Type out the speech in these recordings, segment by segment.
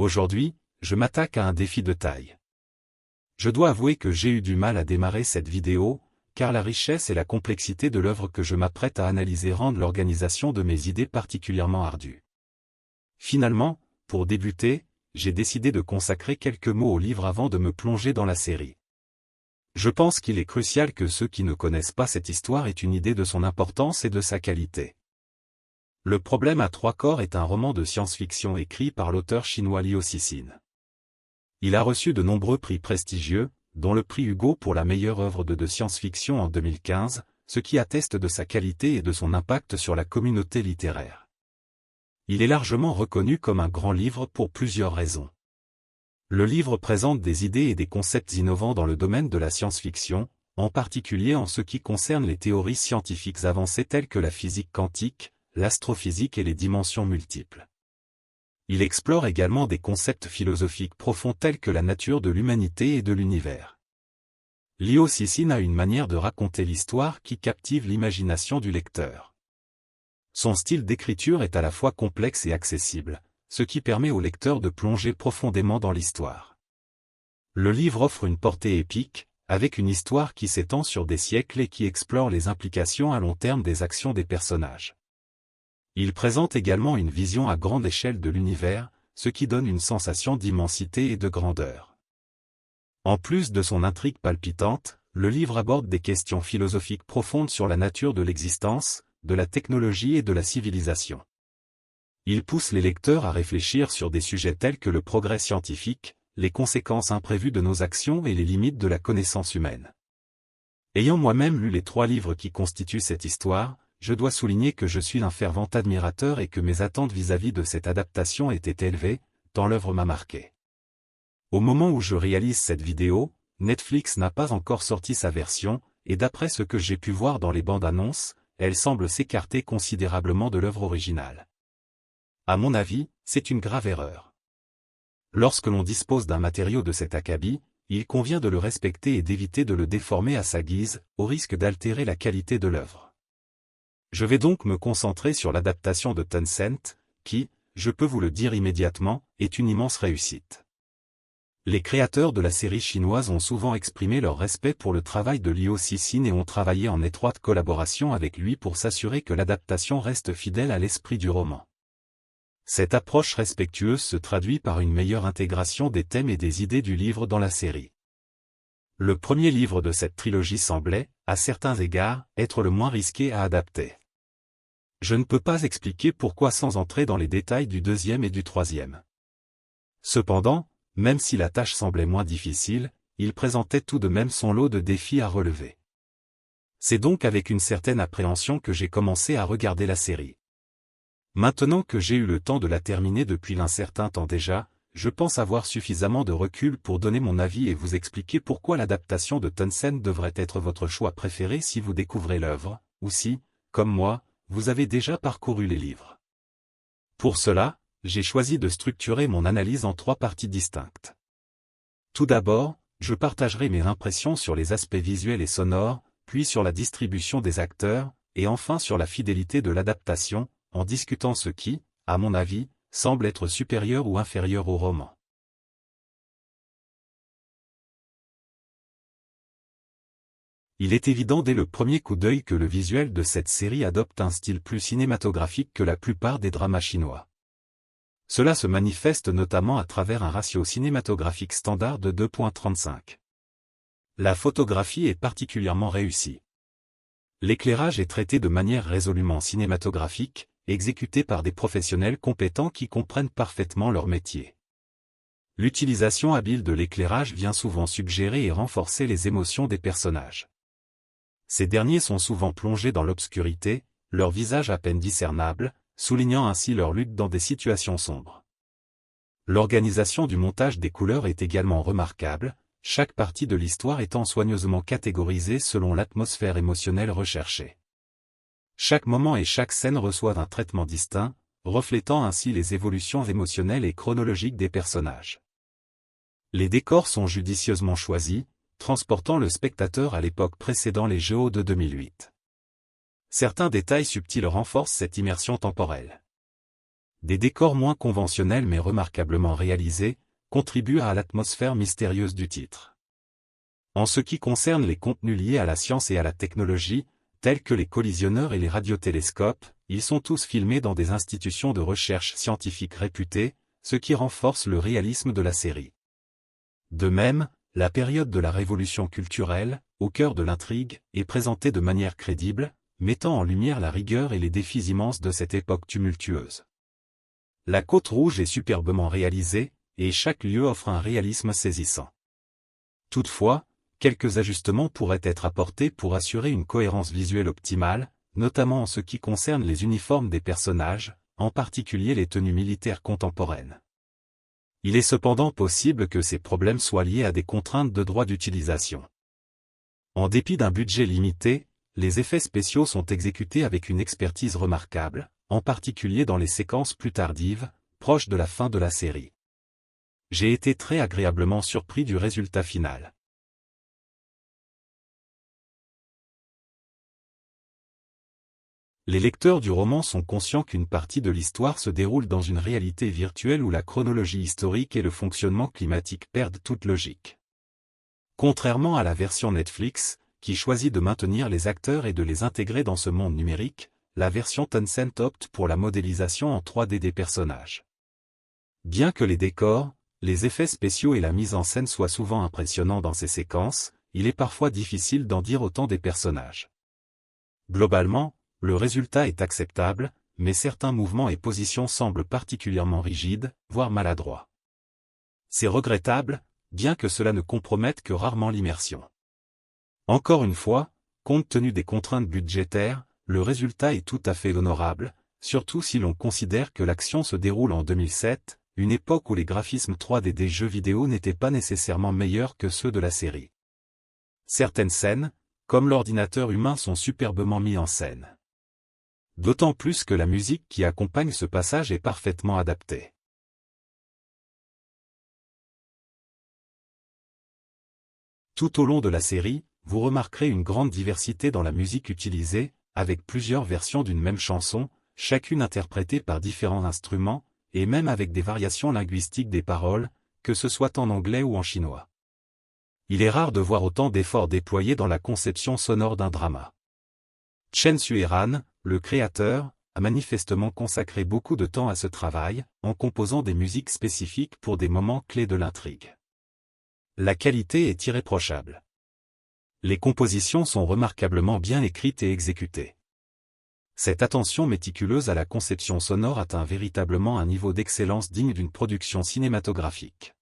Aujourd'hui, je m'attaque à un défi de taille. Je dois avouer que j'ai eu du mal à démarrer cette vidéo, car la richesse et la complexité de l'œuvre que je m'apprête à analyser rendent l'organisation de mes idées particulièrement ardue. Finalement, pour débuter, j'ai décidé de consacrer quelques mots au livre avant de me plonger dans la série. Je pense qu'il est crucial que ceux qui ne connaissent pas cette histoire aient une idée de son importance et de sa qualité. Le problème à trois corps est un roman de science-fiction écrit par l'auteur chinois Liu Cixin. Il a reçu de nombreux prix prestigieux, dont le prix Hugo pour la meilleure œuvre de science-fiction en 2015, ce qui atteste de sa qualité et de son impact sur la communauté littéraire. Il est largement reconnu comme un grand livre pour plusieurs raisons. Le livre présente des idées et des concepts innovants dans le domaine de la science-fiction, en particulier en ce qui concerne les théories scientifiques avancées telles que la physique quantique, l'astrophysique et les dimensions multiples. Il explore également des concepts philosophiques profonds tels que la nature de l'humanité et de l'univers. Liu Cixin a une manière de raconter l'histoire qui captive l'imagination du lecteur. Son style d'écriture est à la fois complexe et accessible, ce qui permet au lecteur de plonger profondément dans l'histoire. Le livre offre une portée épique, avec une histoire qui s'étend sur des siècles et qui explore les implications à long terme des actions des personnages. Il présente également une vision à grande échelle de l'univers, ce qui donne une sensation d'immensité et de grandeur. En plus de son intrigue palpitante, le livre aborde des questions philosophiques profondes sur la nature de l'existence, de la technologie et de la civilisation. Il pousse les lecteurs à réfléchir sur des sujets tels que le progrès scientifique, les conséquences imprévues de nos actions et les limites de la connaissance humaine. Ayant moi-même lu les 3 livres qui constituent cette histoire, je dois souligner que je suis un fervent admirateur et que mes attentes vis-à-vis de cette adaptation étaient élevées, tant l'œuvre m'a marqué. Au moment où je réalise cette vidéo, Netflix n'a pas encore sorti sa version, et d'après ce que j'ai pu voir dans les bandes annonces, elle semble s'écarter considérablement de l'œuvre originale. À mon avis, c'est une grave erreur. Lorsque l'on dispose d'un matériau de cet acabit, il convient de le respecter et d'éviter de le déformer à sa guise, au risque d'altérer la qualité de l'œuvre. Je vais donc me concentrer sur l'adaptation de Tencent, qui, je peux vous le dire immédiatement, est une immense réussite. Les créateurs de la série chinoise ont souvent exprimé leur respect pour le travail de Liu Cixin et ont travaillé en étroite collaboration avec lui pour s'assurer que l'adaptation reste fidèle à l'esprit du roman. Cette approche respectueuse se traduit par une meilleure intégration des thèmes et des idées du livre dans la série. Le premier livre de cette trilogie semblait, à certains égards, être le moins risqué à adapter. Je ne peux pas expliquer pourquoi sans entrer dans les détails du deuxième et du troisième. Cependant, même si la tâche semblait moins difficile, il présentait tout de même son lot de défis à relever. C'est donc avec une certaine appréhension que j'ai commencé à regarder la série. Maintenant que j'ai eu le temps de la terminer depuis un certain temps déjà, je pense avoir suffisamment de recul pour donner mon avis et vous expliquer pourquoi l'adaptation de Tencent devrait être votre choix préféré si vous découvrez l'œuvre, ou si, comme moi, vous avez déjà parcouru les livres. Pour cela, j'ai choisi de structurer mon analyse en 3 parties distinctes. Tout d'abord, je partagerai mes impressions sur les aspects visuels et sonores, puis sur la distribution des acteurs, et enfin sur la fidélité de l'adaptation, en discutant ce qui, à mon avis, semble être supérieur ou inférieur au roman. Il est évident dès le premier coup d'œil que le visuel de cette série adopte un style plus cinématographique que la plupart des dramas chinois. Cela se manifeste notamment à travers un ratio cinématographique standard de 2.35. La photographie est particulièrement réussie. L'éclairage est traité de manière résolument cinématographique, exécuté par des professionnels compétents qui comprennent parfaitement leur métier. L'utilisation habile de l'éclairage vient souvent suggérer et renforcer les émotions des personnages. Ces derniers sont souvent plongés dans l'obscurité, leur visage à peine discernable, soulignant ainsi leur lutte dans des situations sombres. L'organisation du montage des couleurs est également remarquable, chaque partie de l'histoire étant soigneusement catégorisée selon l'atmosphère émotionnelle recherchée. Chaque moment et chaque scène reçoivent un traitement distinct, reflétant ainsi les évolutions émotionnelles et chronologiques des personnages. Les décors sont judicieusement choisis, transportant le spectateur à l'époque précédant les JO de 2008. Certains détails subtils renforcent cette immersion temporelle. Des décors moins conventionnels mais remarquablement réalisés, contribuent à l'atmosphère mystérieuse du titre. En ce qui concerne les contenus liés à la science et à la technologie, tels que les collisionneurs et les radiotélescopes, ils sont tous filmés dans des institutions de recherche scientifique réputées, ce qui renforce le réalisme de la série. De même, la période de la révolution culturelle, au cœur de l'intrigue, est présentée de manière crédible, mettant en lumière la rigueur et les défis immenses de cette époque tumultueuse. La Côte Rouge est superbement réalisée, et chaque lieu offre un réalisme saisissant. Toutefois, quelques ajustements pourraient être apportés pour assurer une cohérence visuelle optimale, notamment en ce qui concerne les uniformes des personnages, en particulier les tenues militaires contemporaines. Il est cependant possible que ces problèmes soient liés à des contraintes de droit d'utilisation. En dépit d'un budget limité, les effets spéciaux sont exécutés avec une expertise remarquable, en particulier dans les séquences plus tardives, proches de la fin de la série. J'ai été très agréablement surpris du résultat final. Les lecteurs du roman sont conscients qu'une partie de l'histoire se déroule dans une réalité virtuelle où la chronologie historique et le fonctionnement climatique perdent toute logique. Contrairement à la version Netflix, qui choisit de maintenir les acteurs et de les intégrer dans ce monde numérique, la version Tencent opte pour la modélisation en 3D des personnages. Bien que les décors, les effets spéciaux et la mise en scène soient souvent impressionnants dans ces séquences, il est parfois difficile d'en dire autant des personnages. Globalement, le résultat est acceptable, mais certains mouvements et positions semblent particulièrement rigides, voire maladroits. C'est regrettable, bien que cela ne compromette que rarement l'immersion. Encore une fois, compte tenu des contraintes budgétaires, le résultat est tout à fait honorable, surtout si l'on considère que l'action se déroule en 2007, une époque où les graphismes 3D des jeux vidéo n'étaient pas nécessairement meilleurs que ceux de la série. Certaines scènes, comme l'ordinateur humain, sont superbement mis en scène. D'autant plus que la musique qui accompagne ce passage est parfaitement adaptée. Tout au long de la série, vous remarquerez une grande diversité dans la musique utilisée, avec plusieurs versions d'une même chanson, chacune interprétée par différents instruments, et même avec des variations linguistiques des paroles, que ce soit en anglais ou en chinois. Il est rare de voir autant d'efforts déployés dans la conception sonore d'un drama. Chen Sue-ran, le créateur, a manifestement consacré beaucoup de temps à ce travail, en composant des musiques spécifiques pour des moments clés de l'intrigue. La qualité est irréprochable. Les compositions sont remarquablement bien écrites et exécutées. Cette attention méticuleuse à la conception sonore atteint véritablement un niveau d'excellence digne d'une production cinématographique.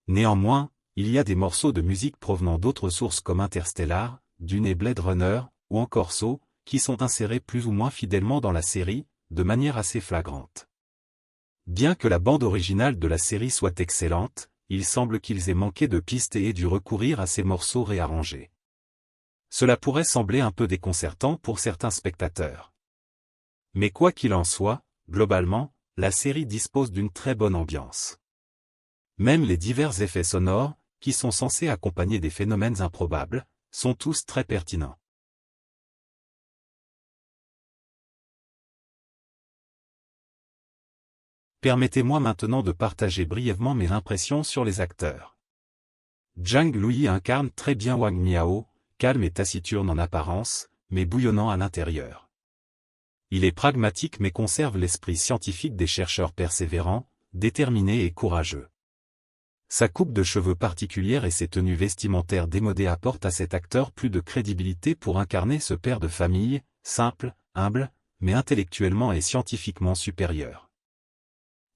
Néanmoins, il y a des morceaux de musique provenant d'autres sources comme Interstellar, Dune et Blade Runner, ou encore Saw, qui sont insérés plus ou moins fidèlement dans la série, de manière assez flagrante. Bien que la bande originale de la série soit excellente, il semble qu'ils aient manqué de pistes et aient dû recourir à ces morceaux réarrangés. Cela pourrait sembler un peu déconcertant pour certains spectateurs. Mais quoi qu'il en soit, globalement, la série dispose d'une très bonne ambiance. Même les divers effets sonores, qui sont censés accompagner des phénomènes improbables, sont tous très pertinents. Permettez-moi maintenant de partager brièvement mes impressions sur les acteurs. Zhang Luyi incarne très bien Wang Miao, calme et taciturne en apparence, mais bouillonnant à l'intérieur. Il est pragmatique mais conserve l'esprit scientifique des chercheurs persévérants, déterminés et courageux. Sa coupe de cheveux particulière et ses tenues vestimentaires démodées apportent à cet acteur plus de crédibilité pour incarner ce père de famille, simple, humble, mais intellectuellement et scientifiquement supérieur.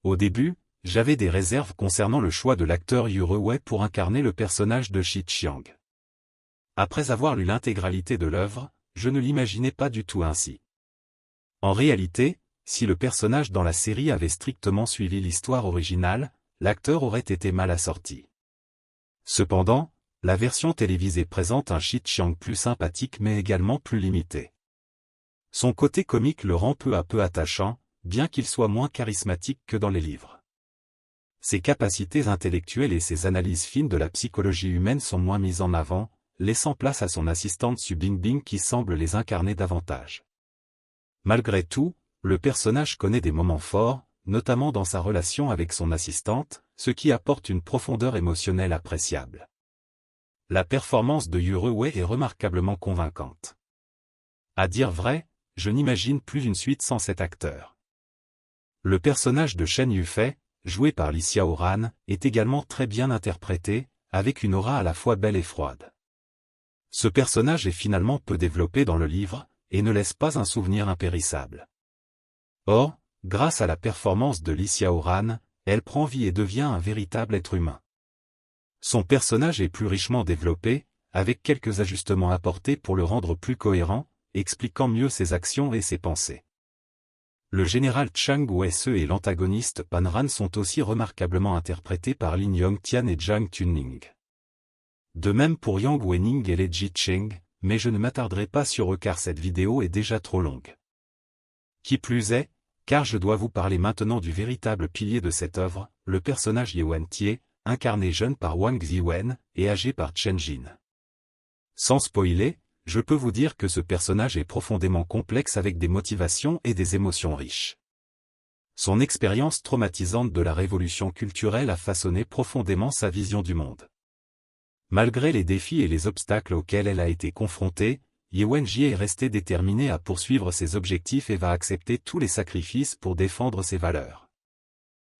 Au début, j'avais des réserves concernant le choix de l'acteur Yu Rewei pour incarner le personnage de Shi Qiang. Après avoir lu l'intégralité de l'œuvre, je ne l'imaginais pas du tout ainsi. En réalité, si le personnage dans la série avait strictement suivi l'histoire originale, l'acteur aurait été mal assorti. Cependant, la version télévisée présente un Shi Qiang plus sympathique mais également plus limité. Son côté comique le rend peu à peu attachant, bien qu'il soit moins charismatique que dans les livres. Ses capacités intellectuelles et ses analyses fines de la psychologie humaine sont moins mises en avant, laissant place à son assistante Su Bingbing qui semble les incarner davantage. Malgré tout, le personnage connaît des moments forts, notamment dans sa relation avec son assistante, ce qui apporte une profondeur émotionnelle appréciable. La performance de Yu Wei est remarquablement convaincante. À dire vrai, je n'imagine plus une suite sans cet acteur. Le personnage de Shen Yufei, joué par Li Xiaoran, est également très bien interprété, avec une aura à la fois belle et froide. Ce personnage est finalement peu développé dans le livre, et ne laisse pas un souvenir impérissable. Or, grâce à la performance de Li Xiaoran, elle prend vie et devient un véritable être humain. Son personnage est plus richement développé, avec quelques ajustements apportés pour le rendre plus cohérent, expliquant mieux ses actions et ses pensées. Le général Chang Wei-se et l'antagoniste Pan Ran sont aussi remarquablement interprétés par Lin Yongtian et Zhang Tunning. De même pour Yang Wening et Lei Ji-cheng, mais je ne m'attarderai pas sur eux car cette vidéo est déjà trop longue. Qui plus est, car je dois vous parler maintenant du véritable pilier de cette œuvre, le personnage Ye Wentie, incarné jeune par Wang Ziwen et âgé par Chen Jin. Sans spoiler, je peux vous dire que ce personnage est profondément complexe avec des motivations et des émotions riches. Son expérience traumatisante de la révolution culturelle a façonné profondément sa vision du monde. Malgré les défis et les obstacles auxquels elle a été confrontée, Ye Wenjie est restée déterminée à poursuivre ses objectifs et va accepter tous les sacrifices pour défendre ses valeurs.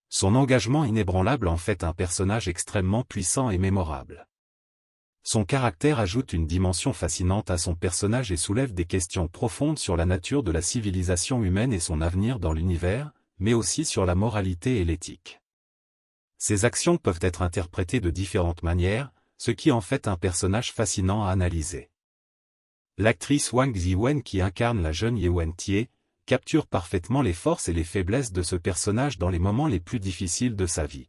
Son engagement inébranlable en fait un personnage extrêmement puissant et mémorable. Son caractère ajoute une dimension fascinante à son personnage et soulève des questions profondes sur la nature de la civilisation humaine et son avenir dans l'univers, mais aussi sur la moralité et l'éthique. Ses actions peuvent être interprétées de différentes manières, ce qui en fait un personnage fascinant à analyser. L'actrice Wang Ziwen qui incarne la jeune Ye Wentie, capture parfaitement les forces et les faiblesses de ce personnage dans les moments les plus difficiles de sa vie.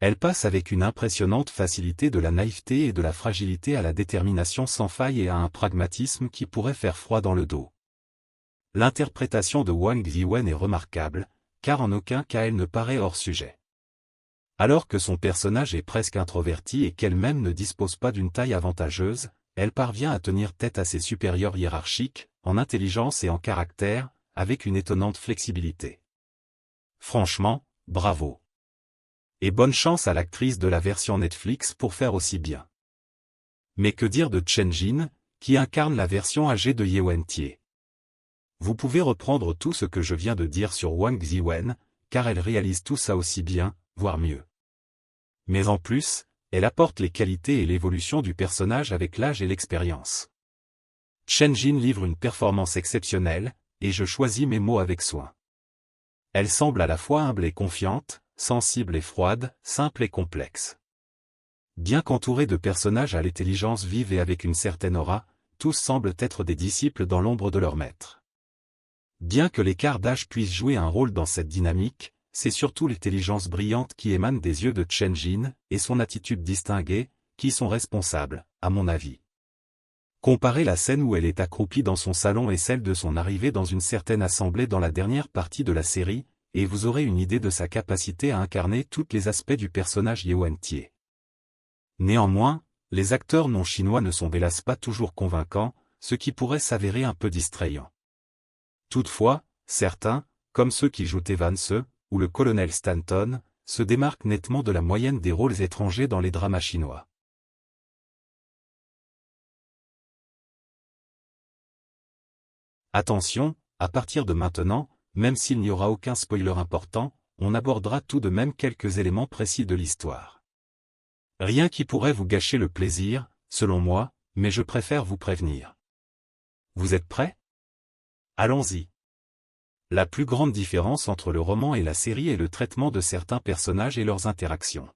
Elle passe avec une impressionnante facilité de la naïveté et de la fragilité à la détermination sans faille et à un pragmatisme qui pourrait faire froid dans le dos. L'interprétation de Wang Ziwen est remarquable, car en aucun cas elle ne paraît hors sujet. Alors que son personnage est presque introverti et qu'elle-même ne dispose pas d'une taille avantageuse, elle parvient à tenir tête à ses supérieurs hiérarchiques, en intelligence et en caractère, avec une étonnante flexibilité. Franchement, bravo. Et bonne chance à l'actrice de la version Netflix pour faire aussi bien. Mais que dire de Chen Jin, qui incarne la version âgée de Ye Wentie? Vous pouvez reprendre tout ce que je viens de dire sur Wang Ziwen, car elle réalise tout ça aussi bien, voire mieux. Mais en plus, elle apporte les qualités et l'évolution du personnage avec l'âge et l'expérience. Chen Jin livre une performance exceptionnelle, et je choisis mes mots avec soin. Elle semble à la fois humble et confiante, sensible et froide, simple et complexe. Bien qu'entourée de personnages à l'intelligence vive et avec une certaine aura, tous semblent être des disciples dans l'ombre de leur maître. Bien que l'écart d'âge puisse jouer un rôle dans cette dynamique, c'est surtout l'intelligence brillante qui émane des yeux de Chen Jin, et son attitude distinguée, qui sont responsables, à mon avis. Comparez la scène où elle est accroupie dans son salon et celle de son arrivée dans une certaine assemblée dans la dernière partie de la série, et vous aurez une idée de sa capacité à incarner tous les aspects du personnage Ye Wentie. Néanmoins, les acteurs non chinois ne sont hélas pas toujours convaincants, ce qui pourrait s'avérer un peu distrayant. Toutefois, certains, comme ceux qui jouent Evans ou le colonel Stanton, se démarquent nettement de la moyenne des rôles étrangers dans les dramas chinois. Attention, à partir de maintenant, même s'il n'y aura aucun spoiler important, on abordera tout de même quelques éléments précis de l'histoire. Rien qui pourrait vous gâcher le plaisir, selon moi, mais je préfère vous prévenir. Vous êtes prêts? Allons-y. La plus grande différence entre le roman et la série est le traitement de certains personnages et leurs interactions.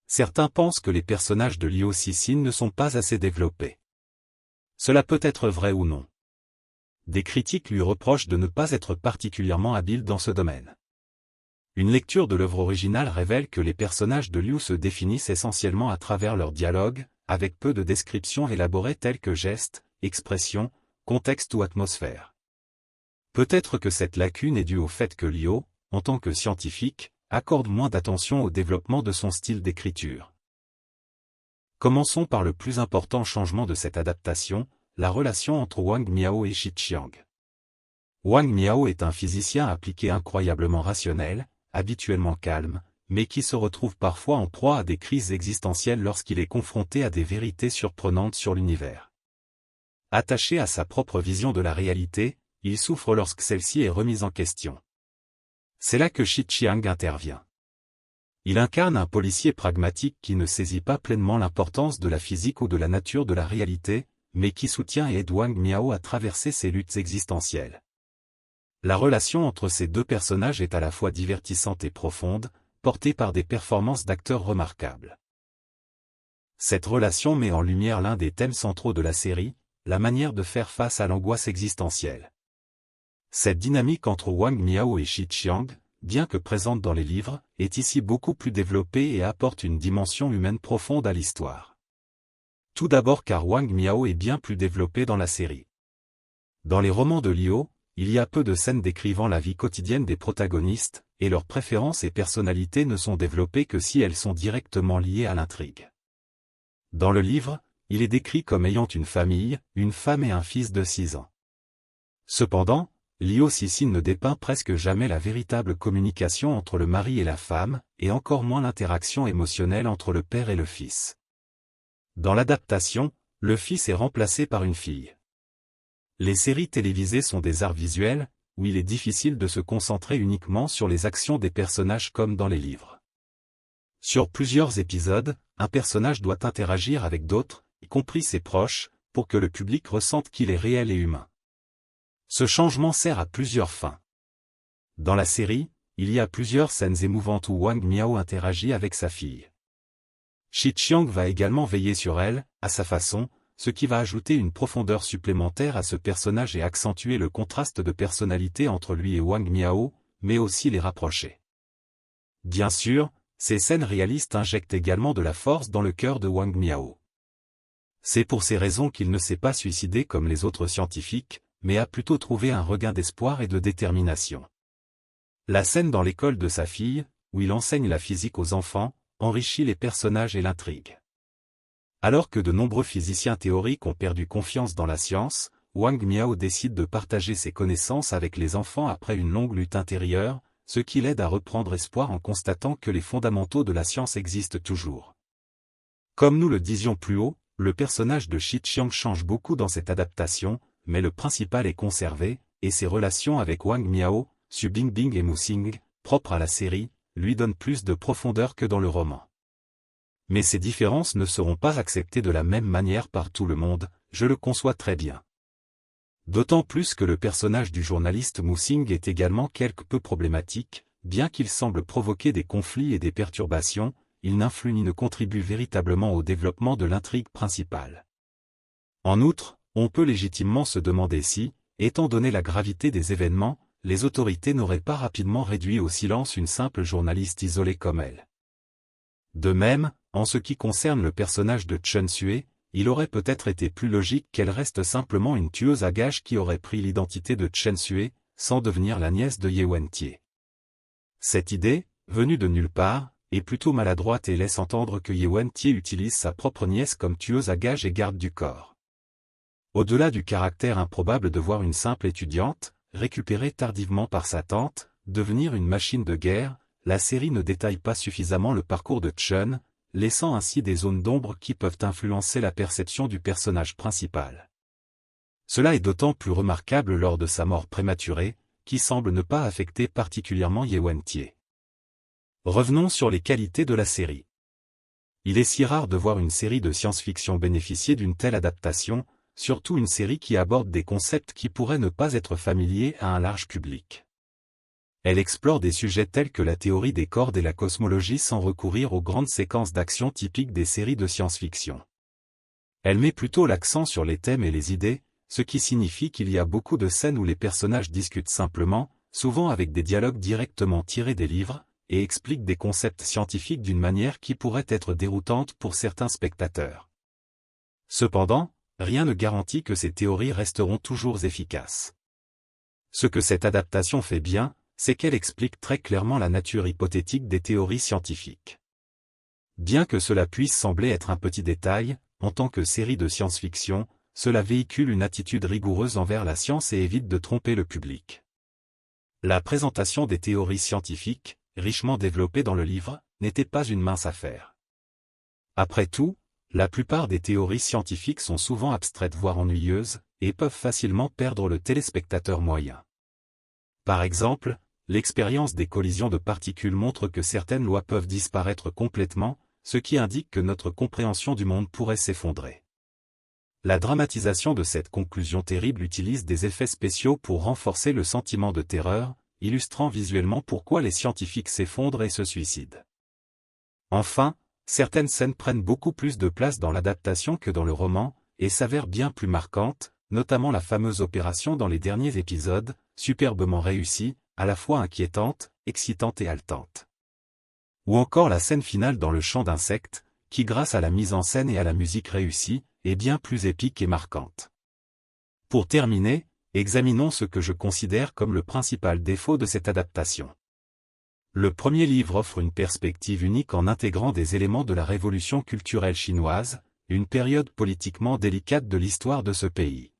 Certains pensent que les personnages de Liu Cixin ne sont pas assez développés. Cela peut être vrai ou non. Des critiques lui reprochent de ne pas être particulièrement habile dans ce domaine. Une lecture de l'œuvre originale révèle que les personnages de Liu se définissent essentiellement à travers leurs dialogues, avec peu de descriptions élaborées telles que gestes, expressions, contexte ou atmosphère. Peut-être que cette lacune est due au fait que Liu, en tant que scientifique, accorde moins d'attention au développement de son style d'écriture. Commençons par le plus important changement de cette adaptation, la relation entre Wang Miao et Shi Qiang. Wang Miao est un physicien appliqué incroyablement rationnel, habituellement calme, mais qui se retrouve parfois en proie à des crises existentielles lorsqu'il est confronté à des vérités surprenantes sur l'univers. Attaché à sa propre vision de la réalité, il souffre lorsque celle-ci est remise en question. C'est là que Shi Qiang intervient. Il incarne un policier pragmatique qui ne saisit pas pleinement l'importance de la physique ou de la nature de la réalité, mais qui soutient et aide Wang Miao à traverser ses luttes existentielles. La relation entre ces deux personnages est à la fois divertissante et profonde, portée par des performances d'acteurs remarquables. Cette relation met en lumière l'un des thèmes centraux de la série, la manière de faire face à l'angoisse existentielle. Cette dynamique entre Wang Miao et Shi Qiang, bien que présente dans les livres, est ici beaucoup plus développée et apporte une dimension humaine profonde à l'histoire. Tout d'abord car Wang Miao est bien plus développé dans la série. Dans les romans de Liu, il y a peu de scènes décrivant la vie quotidienne des protagonistes, et leurs préférences et personnalités ne sont développées que si elles sont directement liées à l'intrigue. Dans le livre, il est décrit comme ayant une famille, une femme et un fils de 6 ans. Cependant, Liu Cixin ne dépeint presque jamais la véritable communication entre le mari et la femme, et encore moins l'interaction émotionnelle entre le père et le fils. Dans l'adaptation, le fils est remplacé par une fille. Les séries télévisées sont des arts visuels, où il est difficile de se concentrer uniquement sur les actions des personnages comme dans les livres. Sur plusieurs épisodes, un personnage doit interagir avec d'autres, y compris ses proches, pour que le public ressente qu'il est réel et humain. Ce changement sert à plusieurs fins. Dans la série, il y a plusieurs scènes émouvantes où Wang Miao interagit avec sa fille. Shi Qiang va également veiller sur elle, à sa façon, ce qui va ajouter une profondeur supplémentaire à ce personnage et accentuer le contraste de personnalité entre lui et Wang Miao, mais aussi les rapprocher. Bien sûr, ces scènes réalistes injectent également de la force dans le cœur de Wang Miao. C'est pour ces raisons qu'il ne s'est pas suicidé comme les autres scientifiques, mais a plutôt trouvé un regain d'espoir et de détermination. La scène dans l'école de sa fille, où il enseigne la physique aux enfants, enrichit les personnages et l'intrigue. Alors que de nombreux physiciens théoriques ont perdu confiance dans la science, Wang Miao décide de partager ses connaissances avec les enfants après une longue lutte intérieure, ce qui l'aide à reprendre espoir en constatant que les fondamentaux de la science existent toujours. Comme nous le disions plus haut, le personnage de Shi Qiang change beaucoup dans cette adaptation, mais le principal est conservé, et ses relations avec Wang Miao, Xu Bingbing et Mu Xing, propres à la série, lui donnent plus de profondeur que dans le roman. Mais ces différences ne seront pas acceptées de la même manière par tout le monde, je le conçois très bien. D'autant plus que le personnage du journaliste Mu Xing est également quelque peu problématique, bien qu'il semble provoquer des conflits et des perturbations, il n'influe ni ne contribue véritablement au développement de l'intrigue principale. En outre, on peut légitimement se demander si, étant donné la gravité des événements, les autorités n'auraient pas rapidement réduit au silence une simple journaliste isolée comme elle. De même, en ce qui concerne le personnage de Chen Xue, il aurait peut-être été plus logique qu'elle reste simplement une tueuse à gages qui aurait pris l'identité de Chen Xue, sans devenir la nièce de Ye Wentie. Cette idée, venue de nulle part, est plutôt maladroite et laisse entendre que Ye Wentie utilise sa propre nièce comme tueuse à gages et garde du corps. Au-delà du caractère improbable de voir une simple étudiante, récupérée tardivement par sa tante, devenir une machine de guerre, la série ne détaille pas suffisamment le parcours de Chen, laissant ainsi des zones d'ombre qui peuvent influencer la perception du personnage principal. Cela est d'autant plus remarquable lors de sa mort prématurée, qui semble ne pas affecter particulièrement Ye Wentie. Revenons sur les qualités de la série. Il est si rare de voir une série de science-fiction bénéficier d'une telle adaptation, surtout une série qui aborde des concepts qui pourraient ne pas être familiers à un large public. Elle explore des sujets tels que la théorie des cordes et la cosmologie sans recourir aux grandes séquences d'action typiques des séries de science-fiction. Elle met plutôt l'accent sur les thèmes et les idées, ce qui signifie qu'il y a beaucoup de scènes où les personnages discutent simplement, souvent avec des dialogues directement tirés des livres, et expliquent des concepts scientifiques d'une manière qui pourrait être déroutante pour certains spectateurs. Cependant, rien ne garantit que ces théories resteront toujours efficaces. Ce que cette adaptation fait bien, c'est qu'elle explique très clairement la nature hypothétique des théories scientifiques. Bien que cela puisse sembler être un petit détail, en tant que série de science-fiction, cela véhicule une attitude rigoureuse envers la science et évite de tromper le public. La présentation des théories scientifiques, richement développées dans le livre, n'était pas une mince affaire. Après tout, la plupart des théories scientifiques sont souvent abstraites voire ennuyeuses, et peuvent facilement perdre le téléspectateur moyen. Par exemple, l'expérience des collisions de particules montre que certaines lois peuvent disparaître complètement, ce qui indique que notre compréhension du monde pourrait s'effondrer. La dramatisation de cette conclusion terrible utilise des effets spéciaux pour renforcer le sentiment de terreur, illustrant visuellement pourquoi les scientifiques s'effondrent et se suicident. Enfin, certaines scènes prennent beaucoup plus de place dans l'adaptation que dans le roman, et s'avèrent bien plus marquantes, notamment la fameuse opération dans les derniers épisodes, superbement réussie, à la fois inquiétante, excitante et haletante. Ou encore la scène finale dans le champ d'insectes, qui grâce à la mise en scène et à la musique réussie, est bien plus épique et marquante. Pour terminer, examinons ce que je considère comme le principal défaut de cette adaptation. Le premier livre offre une perspective unique en intégrant des éléments de la révolution culturelle chinoise, une période politiquement délicate de l'histoire de ce pays.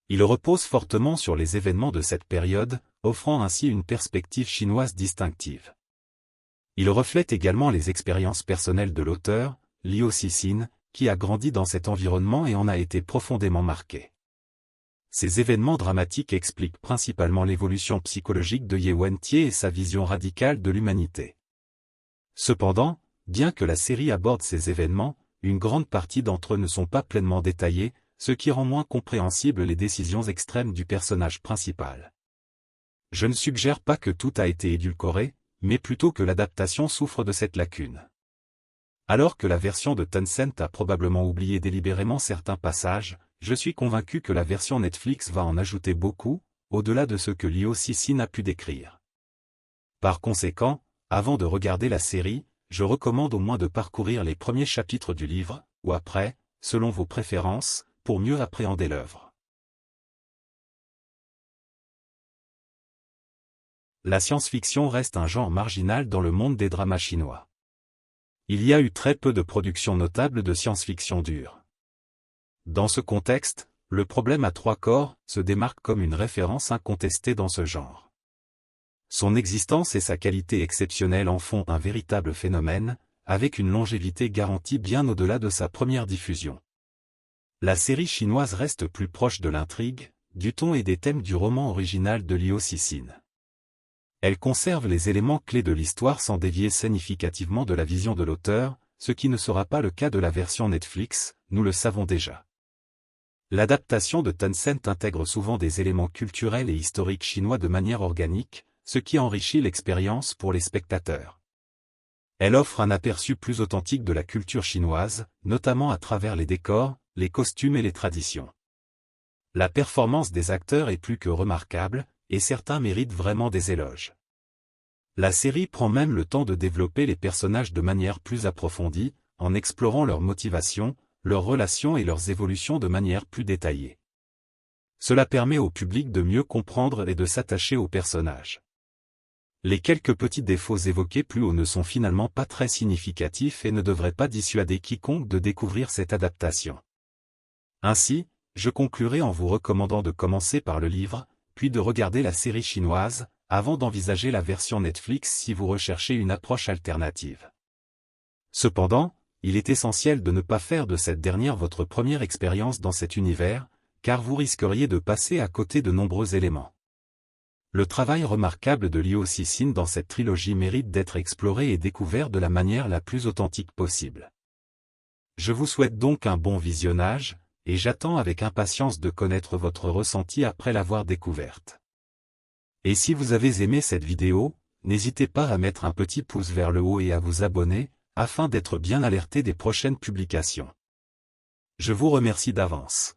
Il repose fortement sur les événements de cette période, offrant ainsi une perspective chinoise distinctive. Il reflète également les expériences personnelles de l'auteur, Liu Cixin, qui a grandi dans cet environnement et en a été profondément marqué. Ces événements dramatiques expliquent principalement l'évolution psychologique de Ye Wentie et sa vision radicale de l'humanité. Cependant, bien que la série aborde ces événements, une grande partie d'entre eux ne sont pas pleinement détaillés, ce qui rend moins compréhensibles les décisions extrêmes du personnage principal. Je ne suggère pas que tout a été édulcoré, mais plutôt que l'adaptation souffre de cette lacune. Alors que la version de Tencent a probablement oublié délibérément certains passages, je suis convaincu que la version Netflix va en ajouter beaucoup, au-delà de ce que Liu Cixin a pu décrire. Par conséquent, avant de regarder la série, je recommande au moins de parcourir les premiers chapitres du livre, ou après, selon vos préférences, pour mieux appréhender l'œuvre. La science-fiction reste un genre marginal dans le monde des dramas chinois. Il y a eu très peu de productions notables de science-fiction dure. Dans ce contexte, Le problème à trois corps se démarque comme une référence incontestée dans ce genre. Son existence et sa qualité exceptionnelle en font un véritable phénomène, avec une longévité garantie bien au-delà de sa première diffusion. La série chinoise reste plus proche de l'intrigue, du ton et des thèmes du roman original de Liu Cixin. Elle conserve les éléments clés de l'histoire sans dévier significativement de la vision de l'auteur, ce qui ne sera pas le cas de la version Netflix, nous le savons déjà. L'adaptation de Tencent intègre souvent des éléments culturels et historiques chinois de manière organique, ce qui enrichit l'expérience pour les spectateurs. Elle offre un aperçu plus authentique de la culture chinoise, notamment à travers les décors, les costumes et les traditions. La performance des acteurs est plus que remarquable, et certains méritent vraiment des éloges. La série prend même le temps de développer les personnages de manière plus approfondie, en explorant leurs motivations, leurs relations et leurs évolutions de manière plus détaillée. Cela permet au public de mieux comprendre et de s'attacher aux personnages. Les quelques petits défauts évoqués plus haut ne sont finalement pas très significatifs et ne devraient pas dissuader quiconque de découvrir cette adaptation. Ainsi, je conclurai en vous recommandant de commencer par le livre, puis de regarder la série chinoise, avant d'envisager la version Netflix si vous recherchez une approche alternative. Cependant, il est essentiel de ne pas faire de cette dernière votre première expérience dans cet univers, car vous risqueriez de passer à côté de nombreux éléments. Le travail remarquable de Liu Cixin dans cette trilogie mérite d'être exploré et découvert de la manière la plus authentique possible. Je vous souhaite donc un bon visionnage, et j'attends avec impatience de connaître votre ressenti après l'avoir découverte. Et si vous avez aimé cette vidéo, n'hésitez pas à mettre un petit pouce vers le haut et à vous abonner, afin d'être bien alerté des prochaines publications. Je vous remercie d'avance.